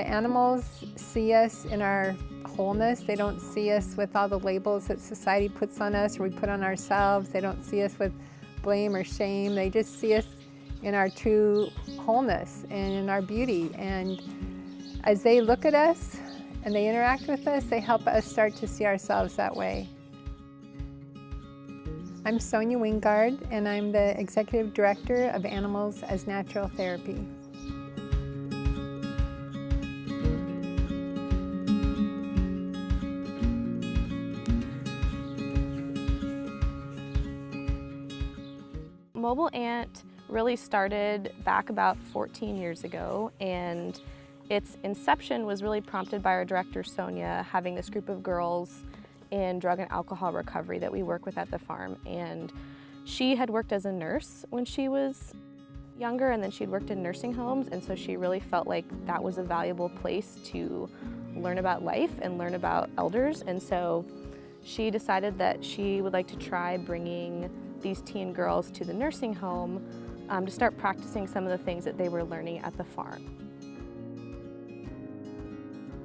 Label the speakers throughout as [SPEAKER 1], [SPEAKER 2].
[SPEAKER 1] The animals see us in our wholeness. They don't see us with all the labels that society puts on us or we put on ourselves. They don't see us with blame or shame. They just see us in our true wholeness and in our beauty. And as they look at us and they interact with us, they help us start to see ourselves that way. I'm Sonya Wingard, and I'm the Executive Director of Animals as Natural Therapy.
[SPEAKER 2] Mobile Ant really started back about 14 years ago, and its inception was really prompted by our director Sonya having this group of girls in drug and alcohol recovery that we work with at the farm. And she had worked as a nurse when she was younger, and then she'd worked in nursing homes, and so she really felt like that was a valuable place to learn about life and learn about elders. And so she decided that she would like to try bringing these teen girls to the nursing home to start practicing some of the things that they were learning at the farm.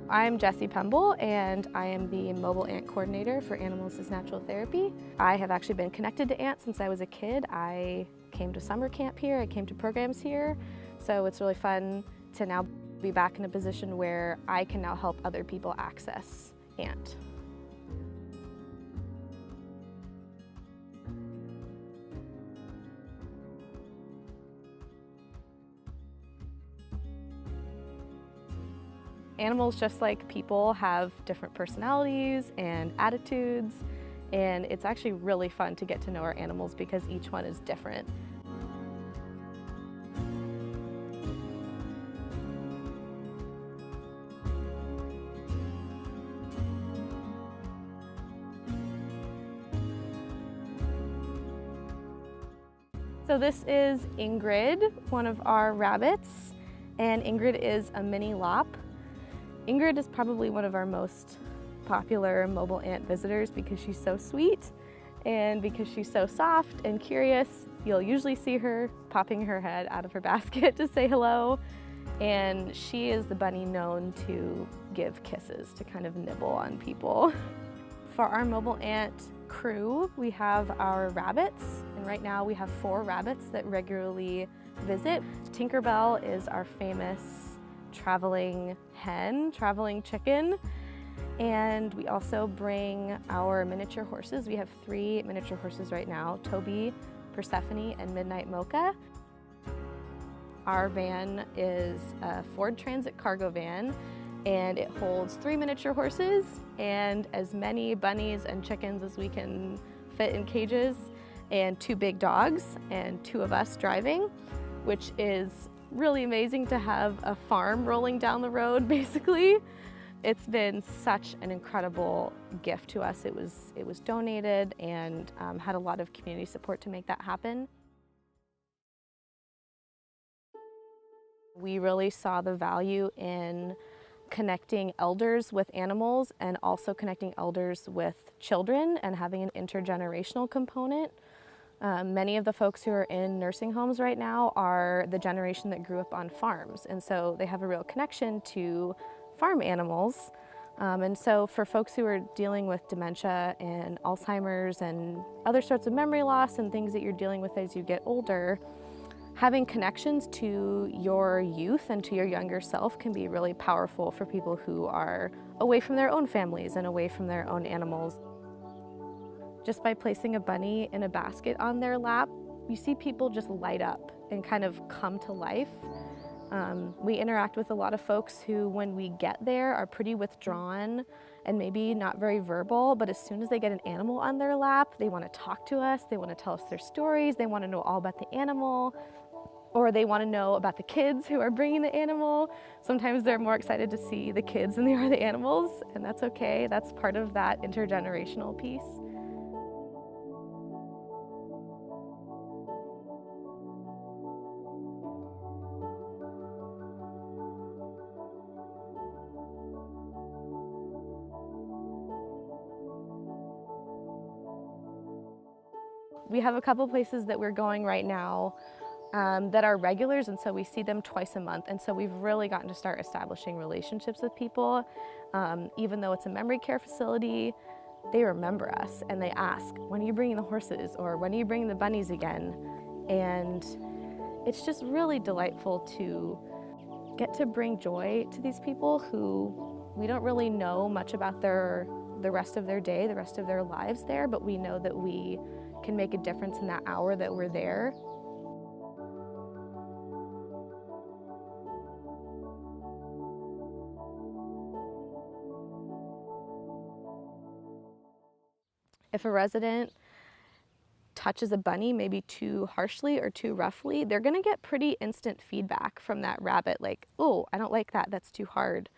[SPEAKER 2] I'm Jessie Pemble, and I am the Mobile Ant Coordinator for Animals as Natural Therapy. I have actually been connected to ants since I was a kid. I came to summer camp here, I came to programs here, so it's really fun to now be back in a position where I can now help other people access ant. Animals, just like people, have different personalities and attitudes, and it's actually really fun to get to know our animals because each one is different. So this is Ingrid, one of our rabbits, and Ingrid is a mini lop. Ingrid is probably one of our most popular mobile ant visitors because she's so sweet and because she's so soft and curious. You'll usually see her popping her head out of her basket to say hello, and she is the bunny known to give kisses, to kind of nibble on people. For our mobile ant crew, we have our rabbits, and right now we have 4 rabbits that regularly visit. Tinkerbell is our famous traveling hen, traveling chicken, and we also bring our miniature horses. We have 3 miniature horses right now, Toby, Persephone, and Midnight Mocha. Our van is a Ford Transit cargo van, and it holds 3 miniature horses and as many bunnies and chickens as we can fit in cages, and 2 big dogs, and 2 of us driving, which is really amazing to have a farm rolling down the road, basically. It's been such an incredible gift to us. It was donated and had a lot of community support to make that happen. We really saw the value in connecting elders with animals and also connecting elders with children and having an intergenerational component. Many of the folks who are in nursing homes right now are the generation that grew up on farms, and so they have a real connection to farm animals. And so for folks who are dealing with dementia and Alzheimer's and other sorts of memory loss and things that you're dealing with as you get older, having connections to your youth and to your younger self can be really powerful for people who are away from their own families and away from their own animals. Just by placing a bunny in a basket on their lap, you see people just light up and kind of come to life. We interact with a lot of folks who, when we get there, are pretty withdrawn and maybe not very verbal, but as soon as they get an animal on their lap, they want to talk to us, they want to tell us their stories, they want to know all about the animal, or they want to know about the kids who are bringing the animal. Sometimes they're more excited to see the kids than they are the animals, and that's okay. That's part of that intergenerational piece. We have a couple places that we're going right now. that are regulars, and so we see them twice a month. And so we've really gotten to start establishing relationships with people. Even though it's a memory care facility, they remember us and they ask, when are you bringing the horses, or when are you bringing the bunnies again? And it's just really delightful to get to bring joy to these people who we don't really know much about the rest of their day, the rest of their lives there, but we know that we can make a difference in that hour that we're there. If a resident touches a bunny maybe too harshly or too roughly, they're gonna get pretty instant feedback from that rabbit, like, oh, I don't like that, that's too hard.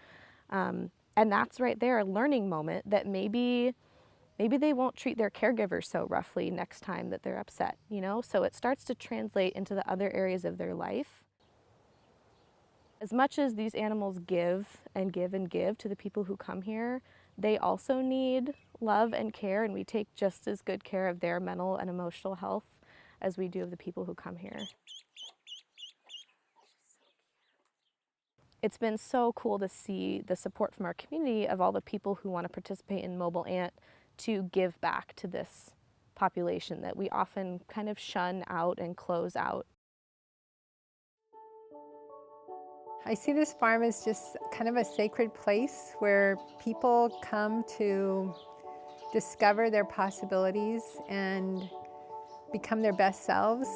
[SPEAKER 2] And that's right there a learning moment that maybe they won't treat their caregiver so roughly next time that they're upset, you know? So it starts to translate into the other areas of their life. As much as these animals give and give and give to the people who come here, they also need love and care, and we take just as good care of their mental and emotional health as we do of the people who come here. It's been so cool to see the support from our community of all the people who want to participate in Mobile Ant to give back to this population that we often kind of shun out and close out.
[SPEAKER 1] I see this farm as just kind of a sacred place where people come to discover their possibilities and become their best selves.